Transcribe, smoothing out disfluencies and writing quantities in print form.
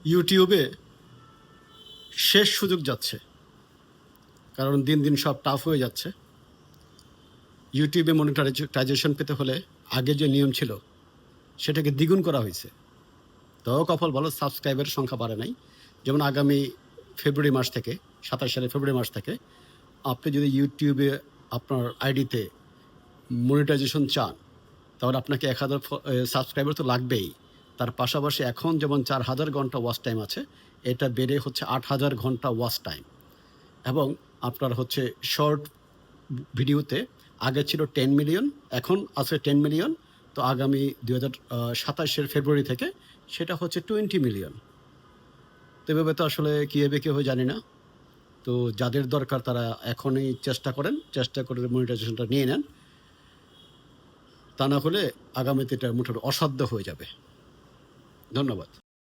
ইউটিউবে শেষ সুযোগ যাচ্ছে, কারণ দিন দিন সব টাফ হয়ে যাচ্ছে। ইউটিউবে মনিটাইজেশন পেতে হলে আগে যে নিয়ম ছিল সেটাকে দ্বিগুণ করা হয়েছে। তো কপাল ভালো, সাবস্ক্রাইবারের সংখ্যা বাড়ে নাই। যেমন আগামী ফেব্রুয়ারি মাস থেকে, 27 সালে ফেব্রুয়ারি মাস থেকে আপনি যদি ইউটিউবে আপনার আইডিতে মনিটাইজেশন চান, তাহলে আপনাকে 1000 সাবস্ক্রাইবার তো লাগবেই। তার পাশাপাশি এখন যেমন 4000 ঘন্টা ওয়াচ টাইম আছে, এটা বেড়ে হচ্ছে 8000 ঘন্টা ওয়াচ টাইম। এবং আপনার হচ্ছে শর্ট ভিডিওতে আগে ছিল 10 মিলিয়ন, এখন আছে 10 মিলিয়ন। তো আগামী 2027 ফেব্রুয়ারি থেকে সেটা হচ্ছে 20 মিলিয়ন। তো এভাবে তো আসলে কী হবে কেউ জানি না। তো যাদের দরকার তারা এখনই চেষ্টা করে মনিটাইজেশনটা নিয়ে নেন। তা না হলে আগামীতে এটা মোটামুটি অসাধ্য হয়ে যাবে। ধন্যবাদ।